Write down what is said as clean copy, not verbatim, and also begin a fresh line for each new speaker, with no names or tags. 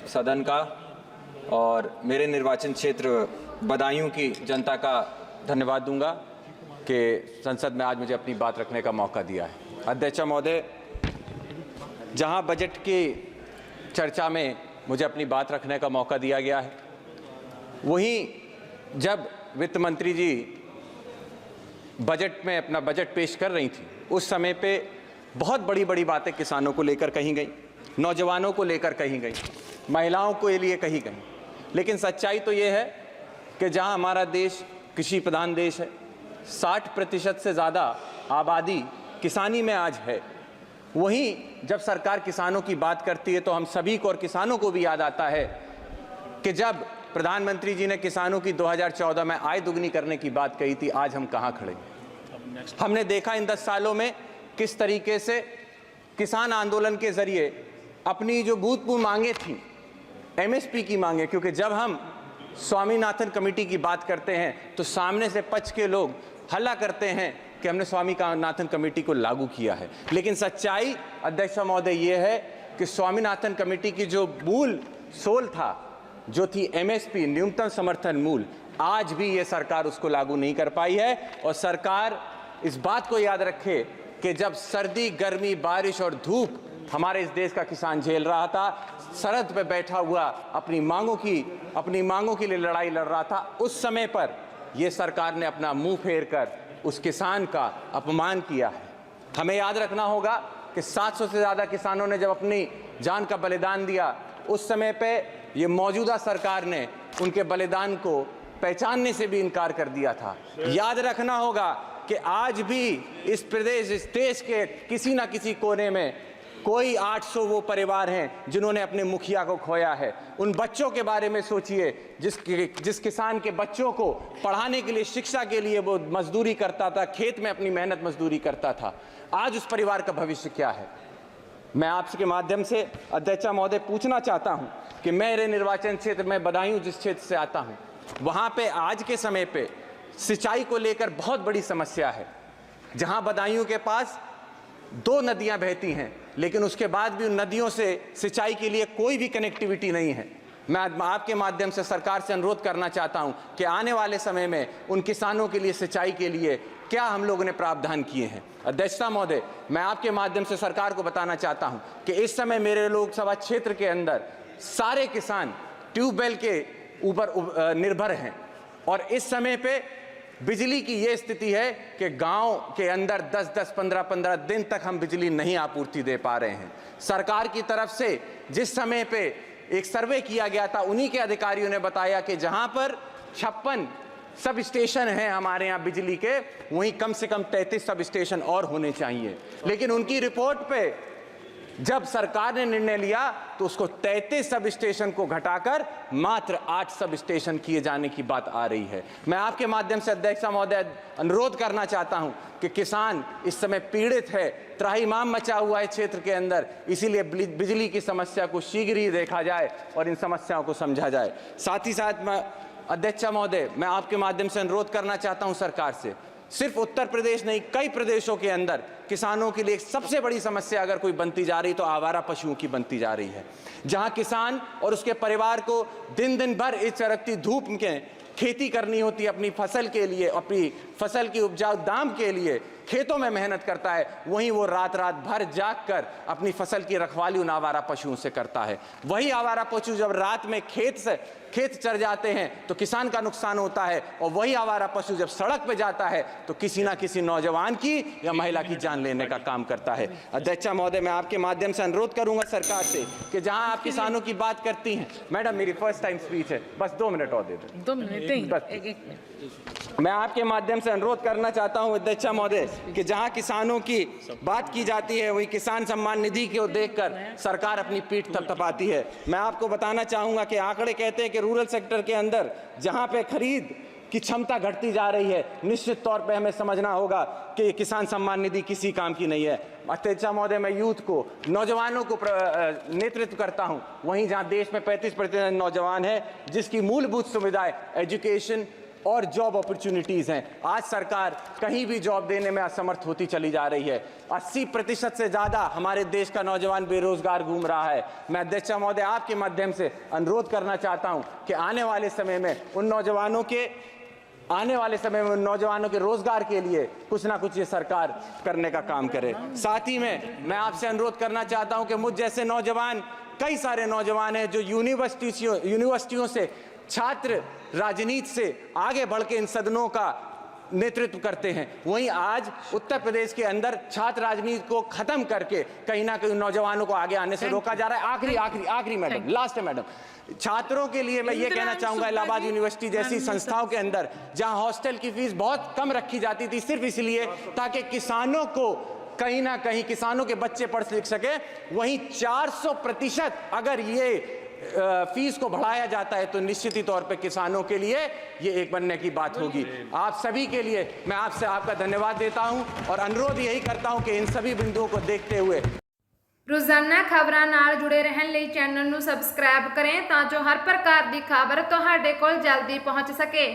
सदन का और मेरे निर्वाचन क्षेत्र बदायूं की जनता का धन्यवाद दूंगा कि संसद में आज मुझे अपनी बात रखने का मौका दिया है। अध्यक्ष महोदय, जहां बजट की चर्चा में मुझे अपनी बात रखने का मौका दिया गया है, वहीं जब वित्त मंत्री जी बजट में अपना बजट पेश कर रही थी, उस समय पे बहुत बड़ी बड़ी बातें किसानों को लेकर कही गई, नौजवानों को लेकर कही गई, महिलाओं के लिए कही गई। लेकिन सच्चाई तो ये है कि जहां हमारा देश कृषि प्रधान देश है, 60% से ज़्यादा आबादी किसानी में आज है, वहीं जब सरकार किसानों की बात करती है तो हम सभी को और किसानों को भी याद आता है कि जब प्रधानमंत्री जी ने किसानों की 2014 में आय दुगनी करने की बात कही थी, आज हम कहाँ खड़े हैं। हमने देखा इन 10 सालों में किस तरीके से किसान आंदोलन के जरिए अपनी जो भूतपूर्व मांगे थी, एमएसपी की मांगे, क्योंकि जब हम स्वामीनाथन कमेटी की बात करते हैं तो सामने से पक्ष के लोग हल्ला करते हैं कि हमने स्वामीनाथन कमेटी को लागू किया है। लेकिन सच्चाई अध्यक्ष महोदय ये है कि स्वामीनाथन कमेटी की जो मूल सोल था, जो थी एमएसपी, न्यूनतम समर्थन मूल्य, आज भी ये सरकार उसको लागू नहीं कर पाई है। और सरकार इस बात को याद रखे कि जब सर्दी, गर्मी, बारिश और धूप हमारे इस देश का किसान झेल रहा था, सरहद पे बैठा हुआ अपनी मांगों के लिए लड़ाई लड़ रहा था, उस समय पर यह सरकार ने अपना मुंह फेर कर उस किसान का अपमान किया है। हमें याद रखना होगा कि 700 से ज़्यादा किसानों ने जब अपनी जान का बलिदान दिया, उस समय पे ये मौजूदा सरकार ने उनके बलिदान को पहचानने से भी इनकार कर दिया था। याद रखना होगा कि आज भी इस प्रदेश, इस देश के किसी न किसी कोने में कोई 800 वो परिवार हैं जिन्होंने अपने मुखिया को खोया है। उन बच्चों के बारे में सोचिए जिस किसान के बच्चों को पढ़ाने के लिए, शिक्षा के लिए वो मजदूरी करता था, खेत में अपनी मेहनत मजदूरी करता था। आज उस परिवार का भविष्य क्या है। मैं आपके माध्यम से अध्यक्ष महोदय पूछना चाहता हूं कि मेरे निर्वाचन क्षेत्र में बदायूं जिस क्षेत्र से आता हूं, वहां पे आज के समय पे सिंचाई को लेकर बहुत बड़ी समस्या है। जहां बदायूं के पास 2 नदियां बहती हैं, लेकिन उसके बाद भी उन नदियों से सिंचाई के लिए कोई भी कनेक्टिविटी नहीं है। मैं आपके माध्यम से सरकार से अनुरोध करना चाहता हूं कि आने वाले समय में उन किसानों के लिए सिंचाई के लिए क्या हम लोगों ने प्रावधान किए हैं। अध्यक्ष महोदय, मैं आपके माध्यम से सरकार को बताना चाहता हूं कि इस समय मेरे लोकसभा क्षेत्र के अंदर सारे किसान ट्यूबवेल के ऊपर निर्भर हैं, और इस समय पे बिजली की ये स्थिति है कि गांव के अंदर 10-10, 15-15 दिन तक हम बिजली नहीं आपूर्ति दे पा रहे हैं। सरकार की तरफ से जिस समय पे एक सर्वे किया गया था, उन्हीं के अधिकारियों ने बताया कि जहां पर 56 सब स्टेशन हैं हमारे यहाँ बिजली के, वहीं कम से कम 33 सब स्टेशन और होने चाहिए। लेकिन उनकी रिपोर्ट पे जब सरकार ने निर्णय लिया तो उसको 33 सब स्टेशन को घटाकर मात्र 8 सब स्टेशन किए जाने की बात आ रही है। मैं आपके माध्यम से अध्यक्ष महोदय अनुरोध करना चाहता हूं कि किसान इस समय पीड़ित है, त्राहिमाम मचा हुआ है क्षेत्र के अंदर, इसीलिए बिजली की समस्या को शीघ्र ही देखा जाए और इन समस्याओं को समझा जाए। साथ ही साथ मैं अध्यक्ष महोदय, मैं आपके माध्यम से अनुरोध करना चाहता हूं सरकार से, सिर्फ उत्तर प्रदेश नहीं, कई प्रदेशों के अंदर किसानों के लिए सबसे बड़ी समस्या अगर कोई बनती जा रही तो आवारा पशुओं की बनती जा रही है। जहां किसान और उसके परिवार को दिन दिन भर इस चरकती धूप में खेती करनी होती है, अपनी फसल के लिए, अपनी फसल की उपजाऊ दाम के लिए खेतों में मेहनत करता है, वहीं वो रात रात भर जाग कर अपनी फसल की रखवाली उन आवारा पशुओं से करता है। वही आवारा पशु जब रात में खेत चर जाते हैं तो किसान का नुकसान होता है, और वही आवारा पशु जब सड़क पे जाता है तो किसी ना किसी नौजवान की या महिला की जान लेने का काम करता है। अध्यक्ष महोदय, मैं आपके माध्यम से अनुरोध करूंगा सरकार से कि जहां आप किसानों की बात करती हैं, मैडम मेरी फर्स्ट टाइम स्पीच है, बस 2 मिनट और दे दें।
2 मिनट
मैं आपके माध्यम से अनुरोध करना चाहता हूं अध्यक्ष महोदय कि जहां किसानों की बात की जाती है, वही किसान सम्मान निधि को देखकर सरकार अपनी पीठ थपथपाती है। मैं आपको बताना चाहूंगा कि आंकड़े कहते हैं कि रूरल सेक्टर के अंदर जहां पे खरीद की क्षमता घटती जा रही है, निश्चित तौर पे हमें समझना होगा कि किसान सम्मान निधि किसी काम की नहीं है। अध्यक्ष महोदय, मैं यूथ को, नौजवानों को नेतृत्व करता हूं, वहीं जहां देश में 35% नौजवान है जिसकी मूलभूत सुविधाएं एजुकेशन, और जॉब अपॉर्चुनिटीज़ हैं। आज सरकार कहीं भी जॉब देने में असमर्थ होती चली जा रही है। 80% से ज़्यादा हमारे देश का नौजवान बेरोजगार घूम रहा है। मैं अध्यक्ष महोदय आपके माध्यम से अनुरोध करना चाहता हूं कि आने वाले समय में उन नौजवानों के रोजगार के लिए कुछ ना कुछ ये सरकार करने का काम करे। साथ ही में मैं आपसे अनुरोध करना चाहता हूं कि मुझ जैसे नौजवान, कई सारे नौजवान हैं जो यूनिवर्सिटियों से छात्र राजनीति से आगे बढ़ के इन सदनों का नेतृत्व करते हैं, वहीं आज उत्तर प्रदेश के अंदर छात्र राजनीति को खत्म करके कहीं ना कहीं नौजवानों को आगे आने से रोका जा रहा है। आखिरी मैडम, लास्ट है मैडम, छात्रों के लिए मैं ये कहना चाहूंगा, इलाहाबाद यूनिवर्सिटी जैसी संस्थाओं के अंदर जहां हॉस्टल की फीस बहुत कम रखी जाती थी सिर्फ इसलिए ताकि किसानों को कहीं ना कहीं किसानों के बच्चे पढ़ लिख सके, वहीं 400% अगर ये फीस को बढ़ाया जाता है तो निश्चित ही तौर पे किसानों के लिए ये एक बनने की बात होगी। आप सभी के लिए मैं आपका धन्यवाद देता हूं और अनुरोध यही करता हूं कि इन सभी बिंदुओं को देखते हुए
रोजाना खबरां नाल जुड़े रहने लिए चैनल ਨੂੰ सब्सक्राइब करें ताकि हर प्रकार की खबर तुहाडे कोल जल्दी पहुंच सके।